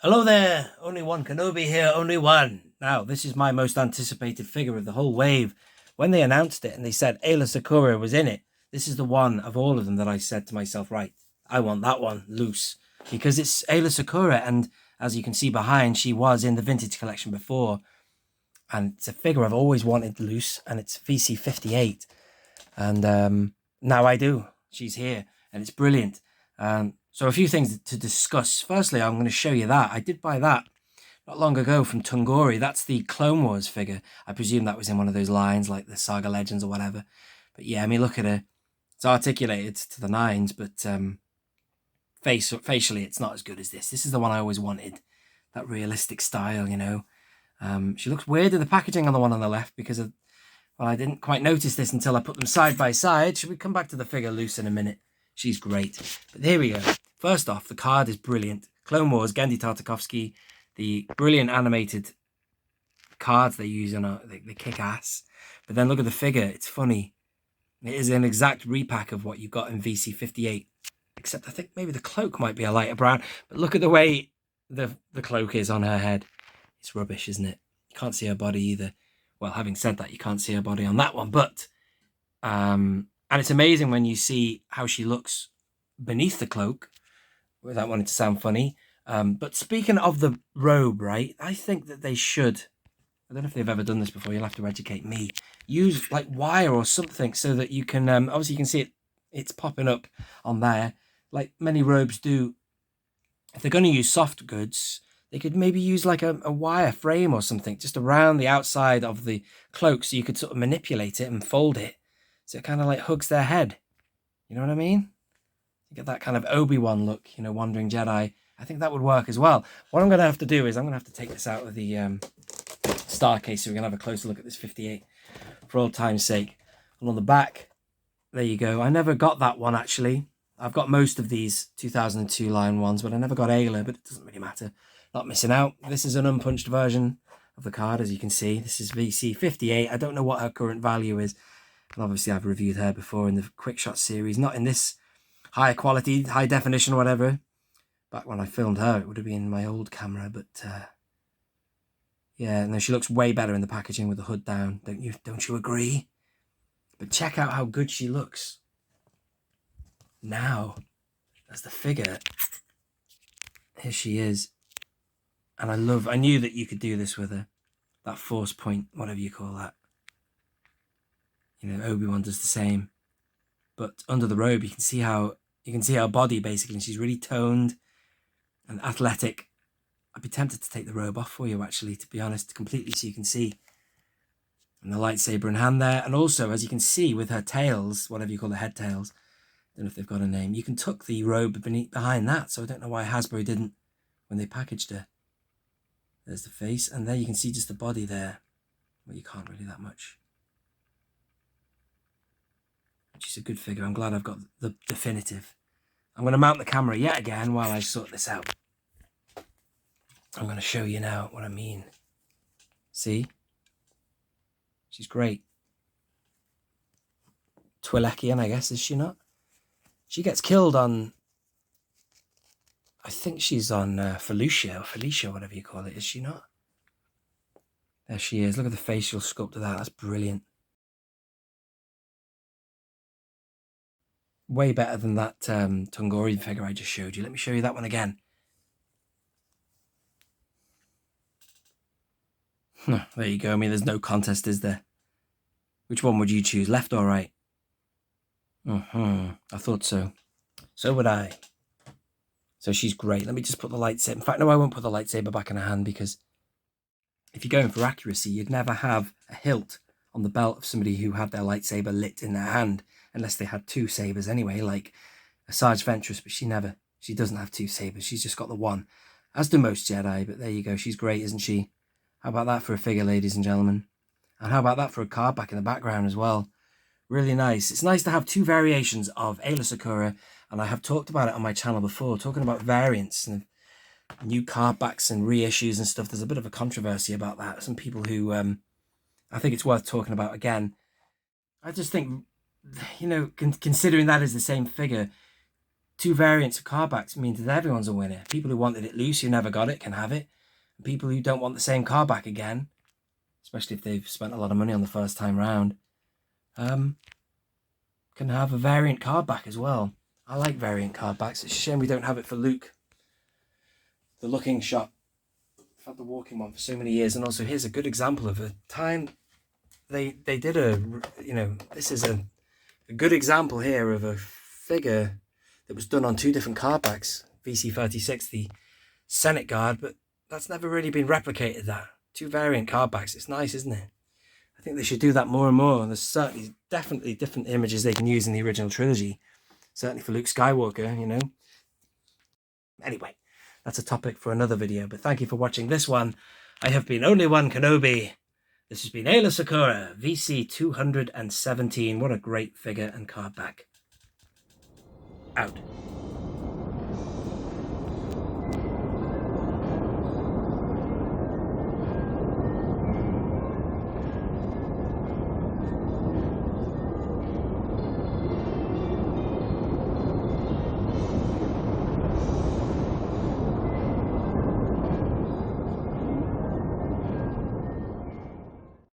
Hello there, only one Kenobi here, only one. Now, this is my most anticipated figure of the whole wave. When they announced it and they said Aayla Secura was in it, this is the one of all of them that I said to myself, right, I want that one loose. Because it's Aayla Secura, and as you can see behind, she was in the vintage collection before. And it's a figure I've always wanted loose, and it's VC58. And now I do. She's here, and it's brilliant. So a few things to discuss. Firstly, I'm going to show you that. I did buy that not long ago from Tungori. That's the Clone Wars figure. I presume that was in one of those lines, like the Saga Legends or whatever. But yeah, I mean, look at her. It's articulated to the nines, but facially, it's not as good as this. This is the one I always wanted. That realistic style, you know. She looks weird in the packaging on the one on the left because of, well, I didn't quite notice this until I put them side by side. Should we come back to the figure loose in a minute? She's great. But here we go. First off, the card is brilliant. Clone Wars, Genndy Tartakovsky, the brilliant animated cards they use on they kick ass. But then look at the figure. It's funny. It is an exact repack of what you've got in VC58. Except I think maybe the cloak might be a lighter brown. But look at the way the cloak is on her head. It's rubbish, isn't it? You can't see her body either. Well, having said that, you can't see her body on that one. But, and it's amazing when you see how she looks beneath the cloak, without wanting to sound funny. But speaking of the robe, right, I think that they should, I don't know if they've ever done this before, you'll have to educate me, use like wire or something so that you can, obviously you can see it's popping up on there, like many robes do. If they're going to use soft goods, they could maybe use like a wire frame or something just around the outside of the cloak so you could sort of manipulate it and fold it so it kind of like hugs their head. You know what I mean? You get that kind of Obi-Wan look, you know, Wandering Jedi. I think that would work as well. What I'm going to have to do is I'm going to have to take this out of the star case so we can have a closer look at this 58 for old time's sake. And on the back, there you go. I never got that one, actually. I've got most of these 2002 line ones, but I never got Aayla, but it doesn't really matter. Not missing out. This is an unpunched version of the card, as you can see. This is VC58. I don't know what her current value is. And obviously, I've reviewed her before in the quick shot series. Not in this high quality, high definition or whatever. Back when I filmed her, it would have been my old camera. But yeah, no, she looks way better in the packaging with the hood down. Don't you agree? But check out how good she looks now as the figure. Here she is. And I knew that you could do this with her. That force point, whatever you call that. You know, Obi-Wan does the same. But under the robe, you can see her body basically, and she's really toned and athletic. I'd be tempted to take the robe off for you, actually, to be honest, completely so you can see. And the lightsaber in hand there. And also, as you can see with her tails, whatever you call the head tails, I don't know if they've got a name, you can tuck the robe behind that. So I don't know why Hasbro didn't when they packaged her. There's the face, and there you can see just the body there. Well, you can't really that much. She's a good figure. I'm glad I've got the definitive. I'm going to mount the camera yet again while I sort this out. I'm going to show you now what I mean. See? She's great. Twi'lekian, I guess, is she not? She gets killed on, I think she's on Felicia, whatever you call it, is she not? There she is. Look at the facial sculpt of that. That's brilliant. Way better than that Tungori figure I just showed you. Let me show you that one again. There you go. I mean, there's no contest, is there? Which one would you choose, left or right? I thought so. So would I. So she's great. Let me just put the lightsaber. In fact, no, I won't put the lightsaber back in her hand because if you're going for accuracy, you'd never have a hilt on the belt of somebody who had their lightsaber lit in their hand, unless they had two sabers anyway, like a Sarge Ventress, but she doesn't have two sabers. She's just got the one, as do most Jedi, but there you go. She's great, isn't she? How about that for a figure, ladies and gentlemen? And how about that for a card back in the background as well? Really nice. It's nice to have two variations of Aayla Secura, and I have talked about it on my channel before, talking about variants and new card backs and reissues and stuff. There's a bit of a controversy about that. Some people who, I think it's worth talking about again. I just think, you know, considering that is the same figure, 2 variants of card backs means that everyone's a winner. People who wanted it loose, who never got it, can have it. And people who don't want the same card back again, especially if they've spent a lot of money on the first time round, can have a variant card back as well. I like variant card backs. It's a shame we don't have it for Luke. The Looking Shot. I've had the Walking one for so many years, and also here's a good example of a time they did a, you know, this is a good example here of a figure that was done on 2 different card backs. VC36, the Senate Guard, but that's never really been replicated, that. 2 variant card backs. It's nice, isn't it? I think they should do that more and more. And there's definitely different images they can use in the original trilogy. Certainly for Luke Skywalker, you know. Anyway, that's a topic for another video. But thank you for watching this one. I have been only One Kenobi. This has been Aayla Secura, VC217. What a great figure and card back. Out.